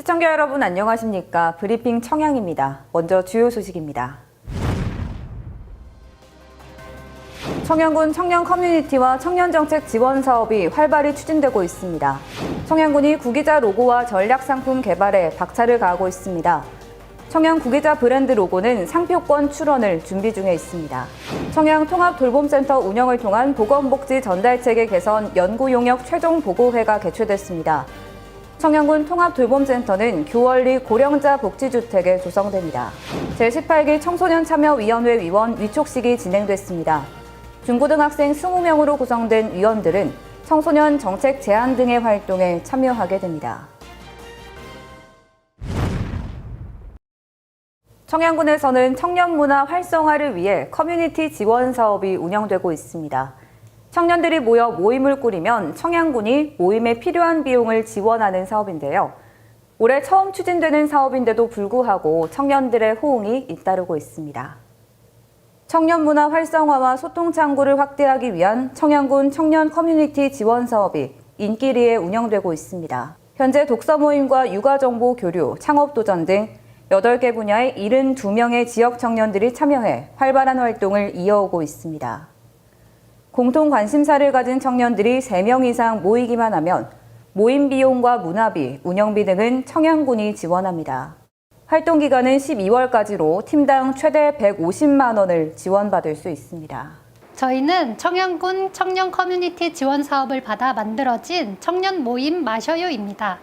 시청자 여러분 안녕하십니까? 브리핑 청양입니다. 먼저 주요 소식입니다. 청양군 청년 커뮤니티와 청년정책 지원 사업이 활발히 추진되고 있습니다. 청양군이 구기자 로고와 전략 상품 개발에 박차를 가하고 있습니다. 청양 구기자 브랜드 로고는 상표권 출원을 준비 중에 있습니다. 청양 통합돌봄센터 운영을 통한 보건복지 전달체계 개선 연구 용역 최종 보고회가 개최됐습니다. 청양군 통합돌봄센터는 교원리 고령자 복지주택에 조성됩니다. 제18기 청소년참여위원회 위원 위촉식이 진행됐습니다. 중고등학생 20명으로 구성된 위원들은 청소년 정책 제안 등의 활동에 참여하게 됩니다. 청양군에서는 청년 문화 활성화를 위해 커뮤니티 지원 사업이 운영되고 있습니다. 청년들이 모여 모임을 꾸리면 청양군이 모임에 필요한 비용을 지원하는 사업인데요. 올해 처음 추진되는 사업인데도 불구하고 청년들의 호응이 잇따르고 있습니다. 청년 문화 활성화와 소통 창구를 확대하기 위한 청양군 청년 커뮤니티 지원 사업이 인기리에 운영되고 있습니다. 현재 독서 모임과 육아 정보 교류, 창업 도전 등 8개 분야의 72명의 지역 청년들이 참여해 활발한 활동을 이어오고 있습니다. 공통 관심사를 가진 청년들이 3명 이상 모이기만 하면 모임 비용과 문화비, 운영비 등은 청양군이 지원합니다. 활동 기간은 12월까지로 팀당 최대 150만 원을 지원받을 수 있습니다. 저희는 청양군 청년 커뮤니티 지원 사업을 받아 만들어진 청년 모임 마셔요입니다.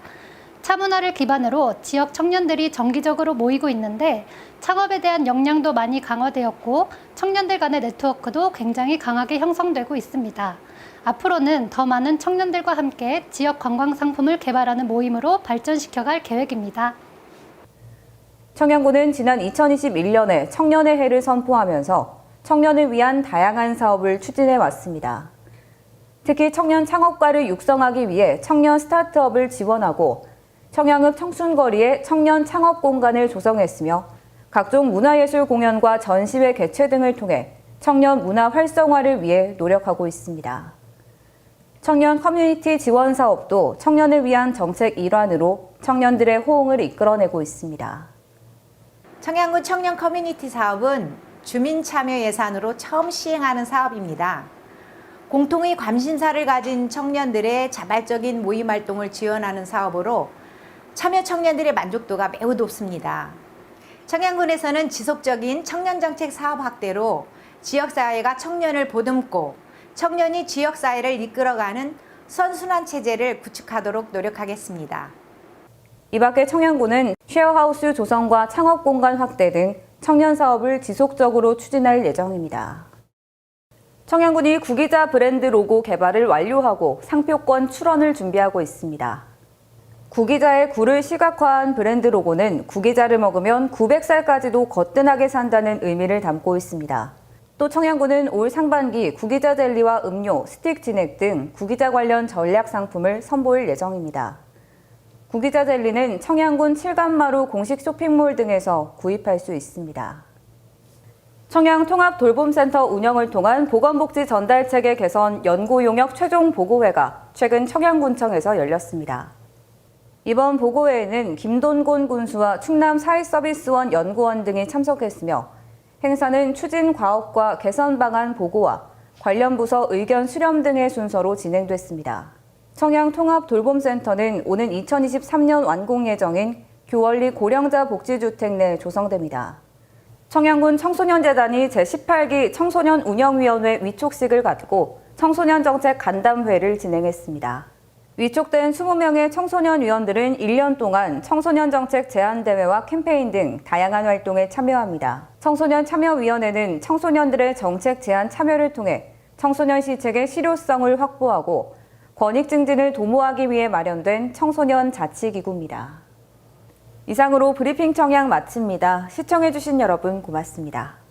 차문화를 기반으로 지역 청년들이 정기적으로 모이고 있는데 창업에 대한 역량도 많이 강화되었고 청년들 간의 네트워크도 굉장히 강하게 형성되고 있습니다. 앞으로는 더 많은 청년들과 함께 지역 관광 상품을 개발하는 모임으로 발전시켜갈 계획입니다. 청양군은 지난 2021년에 청년의 해를 선포하면서 청년을 위한 다양한 사업을 추진해 왔습니다. 특히 청년 창업가를 육성하기 위해 청년 스타트업을 지원하고 청양읍 청순거리에 청년 창업 공간을 조성했으며 각종 문화예술 공연과 전시회 개최 등을 통해 청년 문화 활성화를 위해 노력하고 있습니다. 청년 커뮤니티 지원 사업도 청년을 위한 정책 일환으로 청년들의 호응을 이끌어내고 있습니다. 청양군 청년 커뮤니티 사업은 주민 참여 예산으로 처음 시행하는 사업입니다. 공통의 관심사를 가진 청년들의 자발적인 모임 활동을 지원하는 사업으로 참여 청년들의 만족도가 매우 높습니다. 청양군에서는 지속적인 청년정책 사업 확대로 지역사회가 청년을 보듬고 청년이 지역사회를 이끌어가는 선순환 체제를 구축하도록 노력하겠습니다. 이 밖에 청양군은 쉐어하우스 조성과 창업 공간 확대 등 청년 사업을 지속적으로 추진할 예정입니다. 청양군이 구기자 브랜드 로고 개발을 완료하고 상표권 출원을 준비하고 있습니다. 구기자의 구를 시각화한 브랜드 로고는 구기자를 먹으면 900살까지도 거뜬하게 산다는 의미를 담고 있습니다. 또 청양군은 올 상반기 구기자 젤리와 음료, 스틱 진액 등 구기자 관련 전략 상품을 선보일 예정입니다. 구기자 젤리는 청양군 칠간마루 공식 쇼핑몰 등에서 구입할 수 있습니다. 청양 통합돌봄센터 운영을 통한 보건복지 전달체계 개선 연구 용역 최종 보고회가 최근 청양군청에서 열렸습니다. 이번 보고회에는 김돈곤 군수와 충남 사회서비스원 연구원 등이 참석했으며 행사는 추진 과업과 개선 방안 보고와 관련 부서 의견 수렴 등의 순서로 진행됐습니다. 청양 통합돌봄센터는 오는 2023년 완공 예정인 교원리 고령자 복지주택 내 조성됩니다. 청양군 청소년재단이 제18기 청소년 운영위원회 위촉식을 가지고 청소년 정책 간담회를 진행했습니다. 위촉된 20명의 청소년 위원들은 1년 동안 청소년 정책 제안대회와 캠페인 등 다양한 활동에 참여합니다. 청소년 참여위원회는 청소년들의 정책 제안 참여를 통해 청소년 시책의 실효성을 확보하고 권익 증진을 도모하기 위해 마련된 청소년 자치기구입니다. 이상으로 브리핑 청양 마칩니다. 시청해주신 여러분 고맙습니다.